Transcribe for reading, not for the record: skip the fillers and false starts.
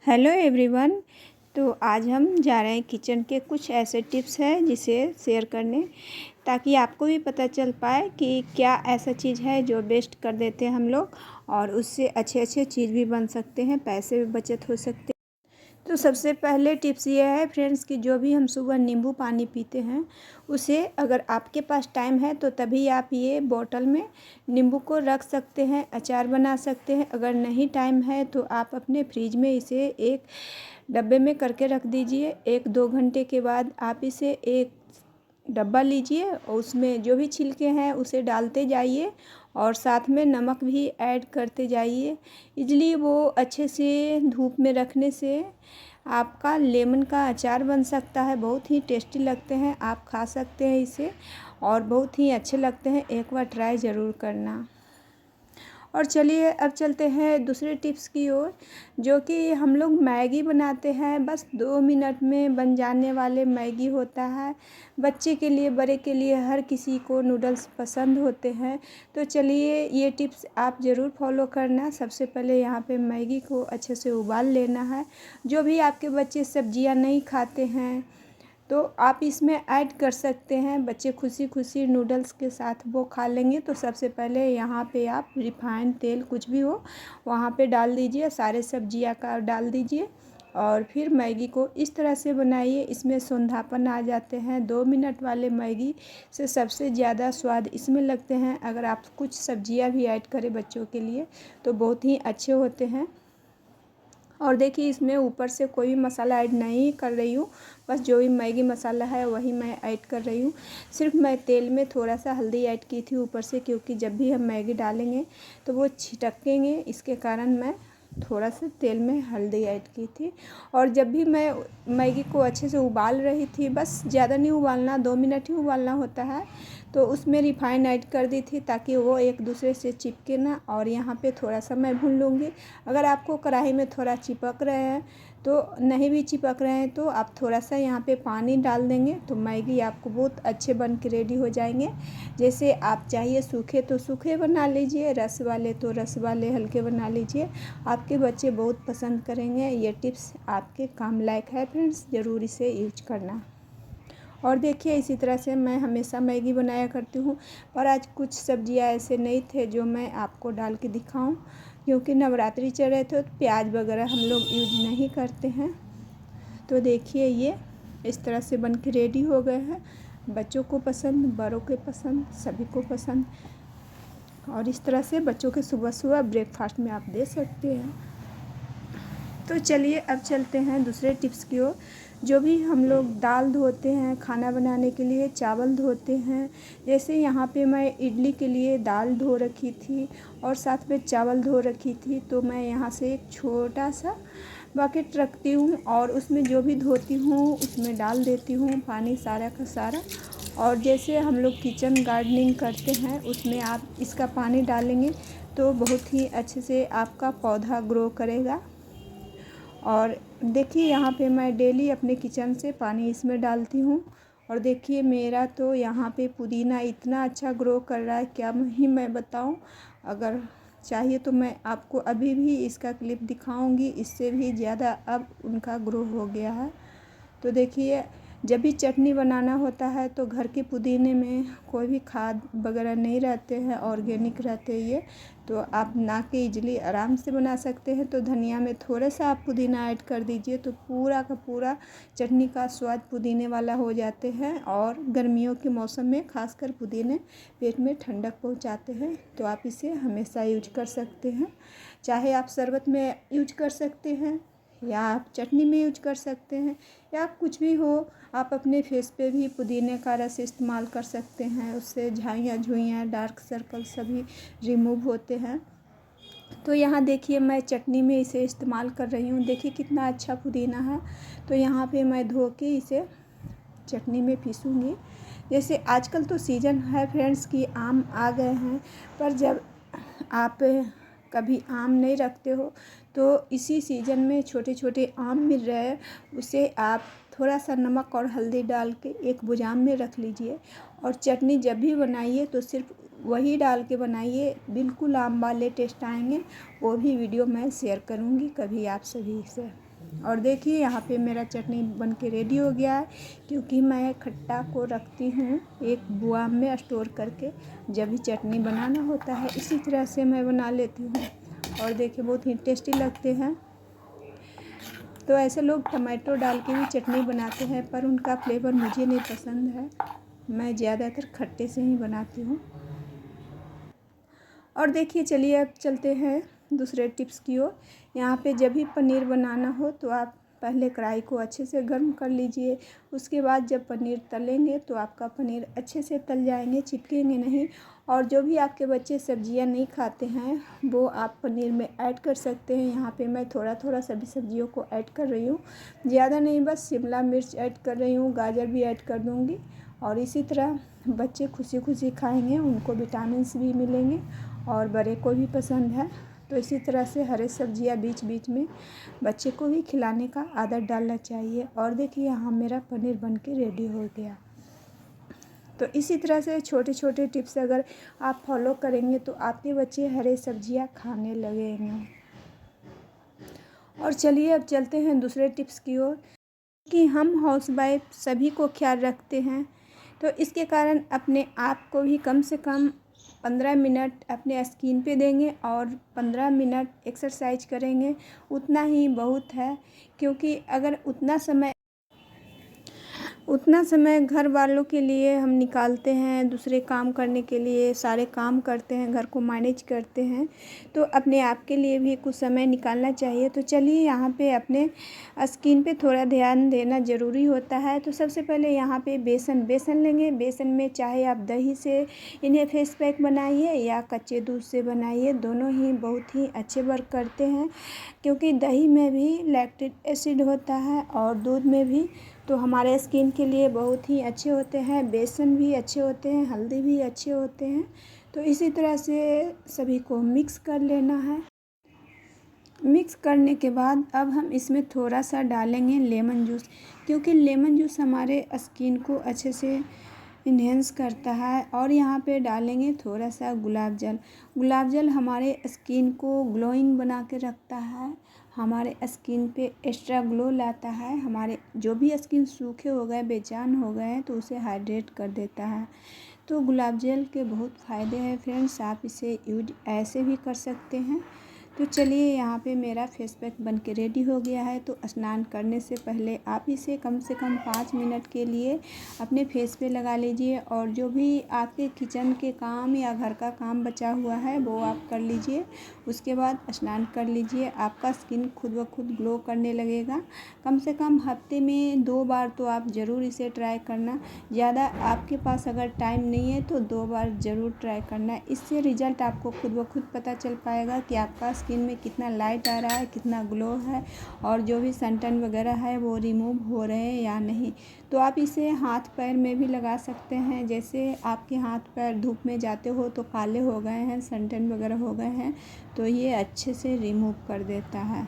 Hello everyone. तो आज हम जा रहे हैं किचन के कुछ ऐसे टिप्स हैं जिसे शेयर करने, ताकि आपको भी पता चल पाए कि क्या ऐसा चीज़ है जो वेस्ट कर देते हैं हम लोग और उससे अच्छे अच्छे चीज़ भी बन सकते हैं, पैसे भी बचत हो सकते हैं। तो सबसे पहले टिप्स ये है फ्रेंड्स कि जो भी हम सुबह नींबू पानी पीते हैं उसे, अगर आपके पास टाइम है तो तभी आप ये बॉटल में नींबू को रख सकते हैं, अचार बना सकते हैं। अगर नहीं टाइम है तो आप अपने फ्रिज में इसे एक डब्बे में करके रख दीजिए। 1-2 घंटे के बाद आप इसे एक डब्बा लीजिए और उसमें जो भी छिलके हैं उसे डालते जाइए और साथ में नमक भी ऐड करते जाइए। इसलिए वो अच्छे से धूप में रखने से आपका लेमन का अचार बन सकता है। बहुत ही टेस्टी लगते हैं, आप खा सकते हैं इसे और बहुत ही अच्छे लगते हैं। एक बार ट्राई ज़रूर करना। और चलिए अब चलते हैं दूसरे टिप्स की ओर, जो कि हम लोग मैगी बनाते हैं। बस 2 मिनट में बन जाने वाले मैगी होता है। बच्चे के लिए, बड़े के लिए, हर किसी को नूडल्स पसंद होते हैं। तो चलिए ये टिप्स आप ज़रूर फॉलो करना। सबसे पहले यहाँ पे मैगी को अच्छे से उबाल लेना है। जो भी आपके बच्चे सब्जियाँ नहीं खाते हैं तो आप इसमें ऐड कर सकते हैं। बच्चे खुशी खुशी नूडल्स के साथ वो खा लेंगे। तो सबसे पहले यहाँ पे आप रिफाइंड तेल कुछ भी हो वहाँ पे डाल दीजिए, सारे सब्जियाँ का डाल दीजिए और फिर मैगी को इस तरह से बनाइए। इसमें सौंधापन आ जाते हैं। 2 मिनट वाले मैगी से सबसे ज़्यादा स्वाद इसमें लगते हैं। अगर आप कुछ सब्जियाँ भी ऐड करें बच्चों के लिए तो बहुत ही अच्छे होते हैं। और देखिए इसमें ऊपर से कोई भी मसाला ऐड नहीं कर रही हूँ, बस जो भी मैगी मसाला है वही मैं ऐड कर रही हूँ। सिर्फ मैं तेल में थोड़ा सा हल्दी ऐड की थी ऊपर से, क्योंकि जब भी हम मैगी डालेंगे तो वो छिटकेंगे, इसके कारण मैं थोड़ा सा तेल में हल्दी ऐड की थी। और जब भी मैं मैगी को अच्छे से उबाल रही थी, बस ज़्यादा नहीं उबालना, 2 मिनट ही उबालना होता है, तो उसमें रिफाइंड ऐड कर दी थी ताकि वो एक दूसरे से चिपके ना। और यहाँ पे थोड़ा सा मैं भून लूँगी। अगर आपको कढ़ाई में थोड़ा चिपक रहे हैं तो नहीं भी चिपक रहे हैं तो आप थोड़ा सा यहाँ पे पानी डाल देंगे तो मैगी आपको बहुत अच्छे बन के रेडी हो जाएंगे। जैसे आप चाहिए सूखे तो सूखे बना लीजिए, रस वाले तो रस वाले हल्के बना लीजिए। आपके बच्चे बहुत पसंद करेंगे। ये टिप्स आपके काम लायक है फ्रेंड्स, ज़रूर इसे यूज करना। और देखिए इसी तरह से मैं हमेशा मैगी बनाया करती हूँ, पर आज कुछ सब्जियाँ ऐसे नहीं थे जो मैं आपको डाल के दिखाऊं, क्योंकि नवरात्रि चल रहे थे तो प्याज वगैरह हम लोग यूज नहीं करते हैं। तो देखिए ये इस तरह से बन के रेडी हो गए हैं। बच्चों को पसंद, बड़ों के पसंद, सभी को पसंद। और इस तरह से बच्चों के सुबह सुबह ब्रेकफास्ट में आप दे सकते हैं। तो चलिए अब चलते हैं दूसरे टिप्स की ओर। जो भी हम लोग दाल धोते हैं खाना बनाने के लिए, चावल धोते हैं, जैसे यहाँ पे मैं इडली के लिए दाल धो रखी थी और साथ में चावल धो रखी थी, तो मैं यहाँ से एक छोटा सा बकेट रखती हूँ और उसमें जो भी धोती हूँ उसमें डाल देती हूँ पानी सारा का सारा। और जैसे हम लोग किचन गार्डनिंग करते हैं उसमें आप इसका पानी डालेंगे तो बहुत ही अच्छे से आपका पौधा ग्रो करेगा। और देखिए यहाँ पे मैं डेली अपने किचन से पानी इसमें डालती हूँ। और देखिए मेरा तो यहाँ पे पुदीना इतना अच्छा ग्रो कर रहा है, क्या ही मैं बताऊँ। अगर चाहिए तो मैं आपको अभी भी इसका क्लिप दिखाऊंगी, इससे भी ज़्यादा अब उनका ग्रो हो गया है। तो देखिए जब भी चटनी बनाना होता है तो घर के पुदीने में कोई भी खाद वगैरह नहीं रहते हैं, ऑर्गेनिक रहते हैं ये, तो आप बना के इजली आराम से बना सकते हैं। तो धनिया में थोड़ा सा आप पुदीना ऐड कर दीजिए तो पूरा का पूरा चटनी का स्वाद पुदीने वाला हो जाते हैं। और गर्मियों के मौसम में खासकर पुदीने पेट में ठंडक पहुंचाते हैं, तो आप इसे हमेशा यूज कर सकते हैं। चाहे आप शरबत में यूज कर सकते हैं या आप चटनी में यूज कर सकते हैं, या कुछ भी हो, आप अपने फेस पे भी पुदीने का रस इस्तेमाल कर सकते हैं। उससे झाइयाँ झुइयाँ डार्क सर्कल सभी रिमूव होते हैं। तो यहाँ देखिए मैं चटनी में इसे इस्तेमाल कर रही हूँ। देखिए कितना अच्छा पुदीना है। तो यहाँ पे मैं धो के इसे चटनी में पीसूँगी। जैसे आजकल तो सीज़न है फ्रेंड्स कि आम आ गए हैं, पर जब आप कभी आम नहीं रखते हो तो इसी सीज़न में छोटे छोटे आम मिल रहे हैं, उसे आप थोड़ा सा नमक और हल्दी डाल के एक बुझाम में रख लीजिए। और चटनी जब भी बनाइए तो सिर्फ वही डाल के बनाइए, बिल्कुल आम वाले टेस्ट आएंगे। वो भी वीडियो मैं शेयर करूँगी कभी आप सभी से। और देखिए यहाँ पे मेरा चटनी बन के रेडी हो गया है, क्योंकि मैं खट्टा को रखती हूँ एक बुआम में स्टोर करके, जब भी चटनी बनाना होता है इसी तरह से मैं बना लेती हूँ। और देखिए बहुत ही टेस्टी लगते हैं। तो ऐसे लोग टमाटो डाल के भी चटनी बनाते हैं, पर उनका फ्लेवर मुझे नहीं पसंद है। मैं ज़्यादातर खट्टे से ही बनाती हूँ। और देखिए चलिए अब चलते हैं दूसरे टिप्स की ओर। यहाँ पे जब भी पनीर बनाना हो तो आप पहले कढ़ाई को अच्छे से गर्म कर लीजिए। उसके बाद जब पनीर तलेंगे तो आपका पनीर अच्छे से तल जाएंगे, चिपकेंगे नहीं। और जो भी आपके बच्चे सब्जियां नहीं खाते हैं वो आप पनीर में ऐड कर सकते हैं। यहाँ पे मैं थोड़ा थोड़ा सभी सब्जियों को ऐड कर रही हूँ, ज़्यादा नहीं, बस शिमला मिर्च ऐड कर रही हूँ, गाजर भी ऐड कर दूँगी। और इसी तरह बच्चे खुशी खुशी खाएँगे, उनको विटामिन्स भी मिलेंगे और बड़े को भी पसंद है। तो इसी तरह से हरे सब्जियां बीच बीच में बच्चे को भी खिलाने का आदत डालना चाहिए। और देखिए यहाँ मेरा पनीर बन के रेडी हो गया। तो इसी तरह से छोटे छोटे टिप्स अगर आप फॉलो करेंगे तो आपके बच्चे हरे सब्जियां खाने लगेंगे। और चलिए अब चलते हैं दूसरे टिप्स की ओर, कि हम हाउसवाइफ सभी को ख्याल रखते हैं, तो इसके कारण अपने आप को भी कम से कम 15 मिनट अपने स्किन पे देंगे और 15 मिनट एक्सरसाइज करेंगे, उतना ही बहुत है। क्योंकि अगर उतना समय घर वालों के लिए हम निकालते हैं, दूसरे काम करने के लिए, सारे काम करते हैं, घर को मैनेज करते हैं, तो अपने आप के लिए भी कुछ समय निकालना चाहिए। तो चलिए यहाँ पे अपने स्किन पे थोड़ा ध्यान देना ज़रूरी होता है। तो सबसे पहले यहाँ पे बेसन लेंगे। बेसन में चाहे आप दही से इन्हें फेस पैक बनाइए या कच्चे दूध से बनाइए, दोनों ही बहुत ही अच्छे वर्क करते हैं। क्योंकि दही में भी लैक्टिक एसिड होता है और दूध में भी, तो हमारे स्किन के लिए बहुत ही अच्छे होते हैं। बेसन भी अच्छे होते हैं, हल्दी भी अच्छे होते हैं। तो इसी तरह से सभी को मिक्स कर लेना है। मिक्स करने के बाद अब हम इसमें थोड़ा सा डालेंगे लेमन जूस, क्योंकि लेमन जूस हमारे स्किन को अच्छे से इन्हेंस करता है। और यहाँ पे डालेंगे थोड़ा सा गुलाब जल। गुलाब जल हमारे स्किन को ग्लोइंग बना के रखता है, हमारे स्किन पे एक्स्ट्रा ग्लो लाता है। हमारे जो भी स्किन सूखे हो गए, बेजान हो गए हैं, तो उसे हाइड्रेट कर देता है। तो गुलाब जल के बहुत फ़ायदे हैं फ्रेंड्स, आप इसे यूज ऐसे भी कर सकते हैं। तो चलिए यहाँ पे मेरा फेस पैक बन के रेडी हो गया है। तो स्नान करने से पहले आप इसे कम से कम 5 मिनट के लिए अपने फेस पे लगा लीजिए। और जो भी आपके किचन के काम या घर का काम बचा हुआ है वो आप कर लीजिए। उसके बाद स्नान कर लीजिए, आपका स्किन खुद ब खुद ग्लो करने लगेगा। कम से कम हफ्ते में 2 बार तो आप ज़रूर इसे ट्राई करना। ज़्यादा आपके पास अगर टाइम नहीं है तो 2 बार ज़रूर ट्राई करना। इससे रिज़ल्ट आपको खुद ब खुद पता चल पाएगा कि आपका स्किन में कितना लाइट आ रहा है, कितना ग्लो है, और जो भी सनटैन वगैरह है वो रिमूव हो रहे हैं या नहीं। तो आप इसे हाथ पैर में भी लगा सकते हैं। जैसे आपके हाथ पैर धूप में जाते हो तो काले हो गए हैं, सनटैन वगैरह हो गए हैं, तो ये अच्छे से रिमूव कर देता है।